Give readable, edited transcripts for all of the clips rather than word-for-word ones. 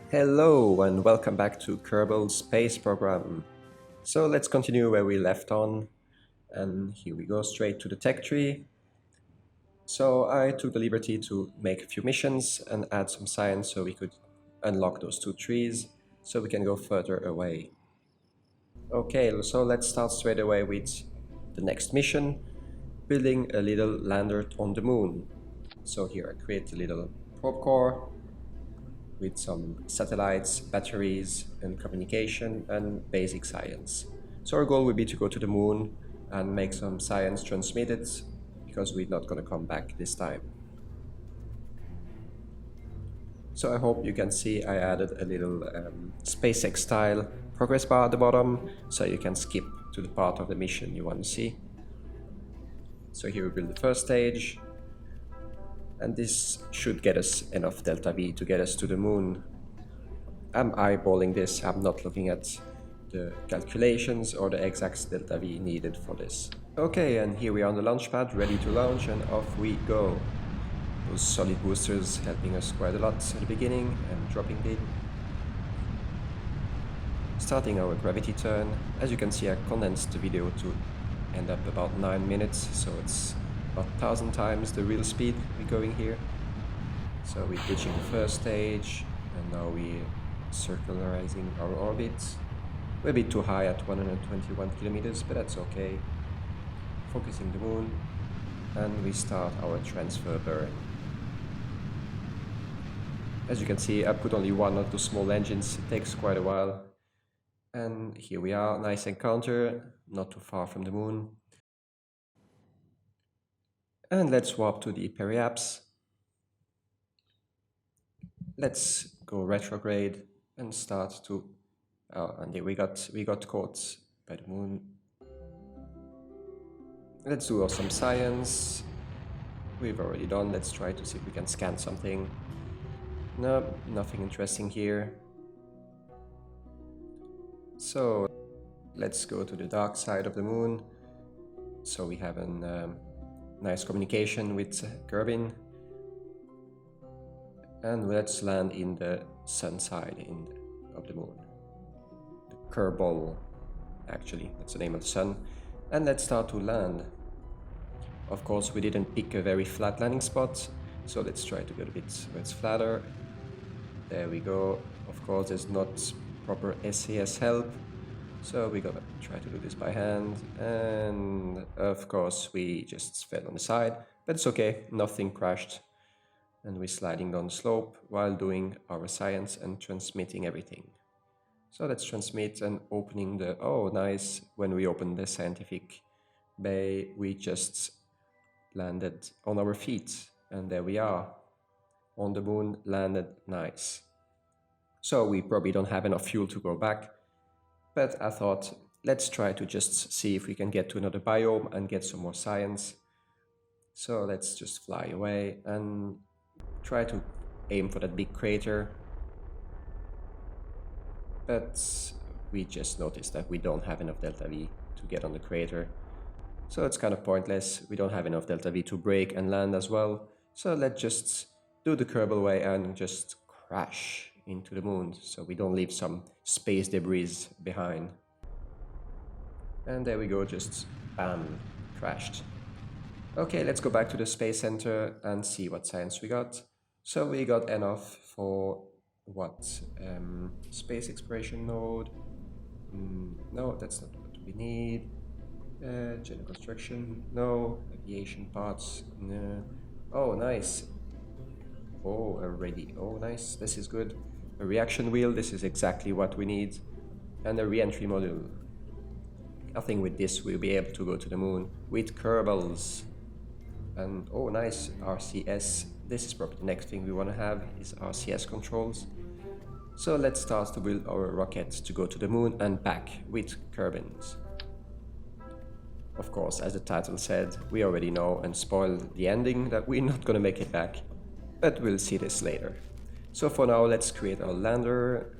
Hello and welcome back to Kerbal Space Program. So let's continue where we left on, and here we go straight to the tech tree. So I took the liberty to make a few missions and add some science so we could unlock those two trees so we can go further away. Okay, so let's start straight away with the next mission, building a little lander on the moon. So here I create a little probe core with some satellites, batteries, and communication, and basic science. So our goal would be to go to the moon and make some science transmitted, because we're not going to come back this time. So I hope you can see I added a little SpaceX style progress bar at the bottom, so you can skip to the part of the mission you want to see. So here we build the first stage, and this should get us enough delta V to get us to the moon. I'm eyeballing this, I'm not looking at the calculations or the exact delta V needed for this. Okay, and here we are on the launch pad, ready to launch, and off we go. Those solid boosters helping us quite a lot at the beginning and dropping in. Starting our gravity turn. As you can see, I condensed the video to end up about 9 minutes, so it's about 1,000 times the real speed we're going here. So we're ditching the first stage, and now we're circularizing our orbit. We're a bit too high at 121 kilometers, but that's okay. Focusing the moon, and we start our transfer burn. As you can see, I put only one of those small engines, it takes quite a while. And here we are, nice encounter, not too far from the moon. And let's warp to the periapse. Let's go retrograde and start to... Oh, and we got caught by the moon. Let's do some science. We've already done. Let's try to see if we can scan something. No, nothing interesting here. So let's go to the dark side of the moon. So we have a nice communication with Kerbin. And let's land in the sun side of the moon. The Kerbal, actually, that's the name of the sun. And let's start to land. Of course, we didn't pick a very flat landing spot, so let's try to get a bit where it's flatter. There we go. Of course, there's not proper SAS help, so we gotta try to do this by hand. And of course, we just fell on the side, but it's okay, nothing crashed. And we're sliding down the slope while doing our science and transmitting everything. So let's transmit and opening the... Oh, nice. When we open the scientific bay, we just landed on our feet. And there we are. On the moon, landed nice. So we probably don't have enough fuel to go back. But I thought, let's try to just see if we can get to another biome and get some more science. So let's just fly away and try to aim for that big crater. But we just noticed that we don't have enough delta V to get on the crater. So it's kind of pointless. We don't have enough delta V to brake and land as well. So let's just do the Kerbal way and just crash into the moon, so we don't leave some space debris behind. And there we go, just bam, crashed. Okay, let's go back to the Space Center and see what science we got. So we got enough for what? Space exploration node. No, that's not what we need. General construction, no. Aviation parts, no. Oh, nice. Oh, already. Oh, nice. This is good. A reaction wheel, this is exactly what we need. And a re-entry module. I think with this we'll be able to go to the moon with Kerbals. And oh, nice, RCS. This is probably the next thing we want to have is RCS controls. So let's start to build our rocket to go to the moon and back with Kerbins. Of course, as the title said, we already know and spoiled the ending that we're not gonna make it back. But we'll see this later. So for now, let's create our lander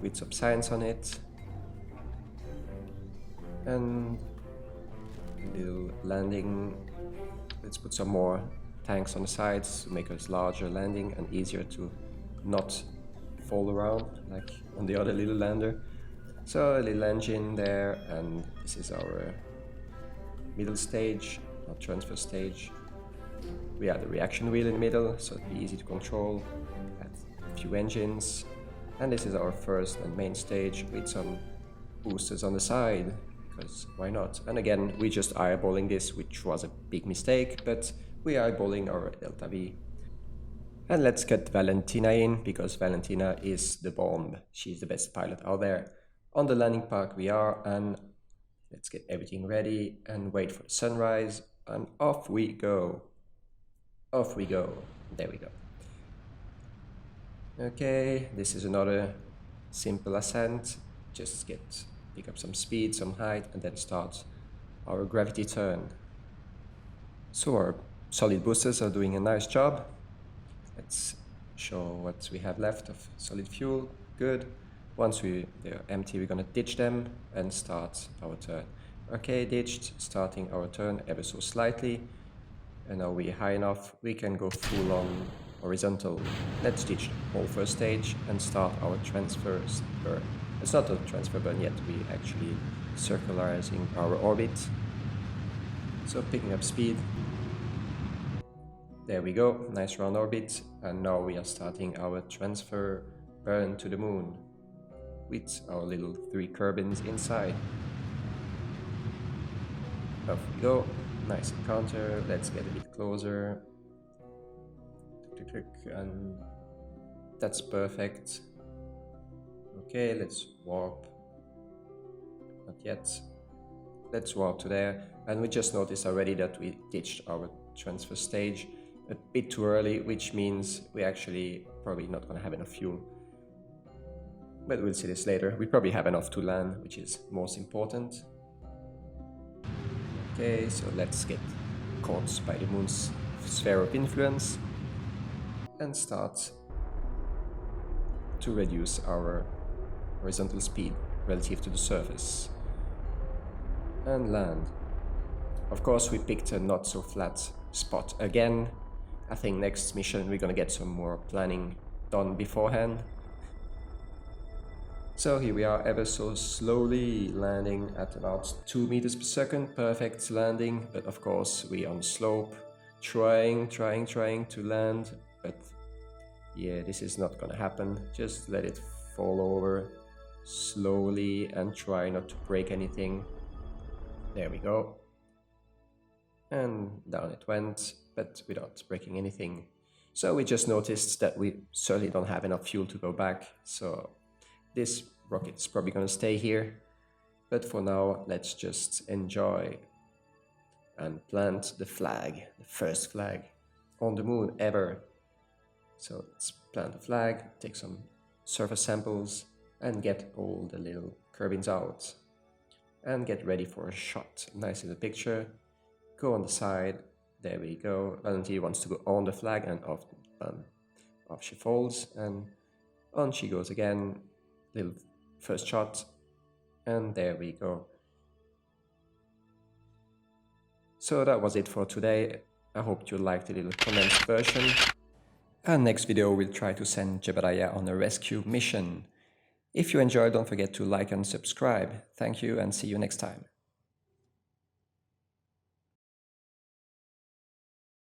with some science on it. And a little landing. Let's put some more tanks on the sides to make us larger landing and easier to not fall around like on the other little lander. So a little engine there, and this is our middle stage, not transfer stage. We have the reaction wheel in the middle, so it'll be easy to control. Add a few engines, and this is our first and main stage with some boosters on the side, because why not? And again, we just eyeballing this, which was a big mistake, but we are eyeballing our Delta V. And let's get Valentina in, because Valentina is the bomb. She's the best pilot out there. On the landing park we are, and let's get everything ready and wait for the sunrise, and off we go. Off we go. There we go. Okay, this is another simple ascent. Just pick up some speed, some height, and then start our gravity turn. So our solid boosters are doing a nice job. Let's show what we have left of solid fuel. Good. Once they're empty, we're gonna ditch them and start our turn. Okay, ditched, starting our turn ever so slightly. And now we're high enough, we can go full on horizontal. Let's ditch the whole first stage and start our transfer burn. It's not a transfer burn yet, we're actually circularizing our orbit. So picking up speed. There we go, nice round orbit. And now we are starting our transfer burn to the moon with our little 3 Kerbals inside. Off we go, nice encounter, let's get a bit closer. And that's perfect. Okay, let's warp. Not yet. Let's warp to there. And we just noticed already that we ditched our transfer stage a bit too early, which means we actually probably not gonna have enough fuel. But we'll see this later. We probably have enough to land, which is most important. Okay, so let's get caught by the moon's sphere of influence and start to reduce our horizontal speed relative to the surface and land. Of course, we picked a not so flat spot again. I think next mission we're gonna get some more planning done beforehand. So here we are, ever so slowly landing at about 2 meters per second. Perfect landing, but of course we on the slope, trying to land, but yeah, this is not gonna happen. Just let it fall over slowly and try not to break anything. There we go. And down it went, but without breaking anything. So we just noticed that we certainly don't have enough fuel to go back, so this rocket is probably going to stay here. But for now, let's just enjoy and plant the flag, the first flag on the moon ever. So let's plant the flag, take some surface samples, and get all the little Kerbals out. And get ready for a shot. Nice little picture. Go on the side. There we go. Valentina wants to go on the flag, and off she falls, and on she goes again. Little first shot, and there we go. So that was it for today. I hope you liked the little condensed version. And next video we'll try to send Jebediah on a rescue mission. If you enjoyed, don't forget to like and subscribe. Thank you, and see you next time.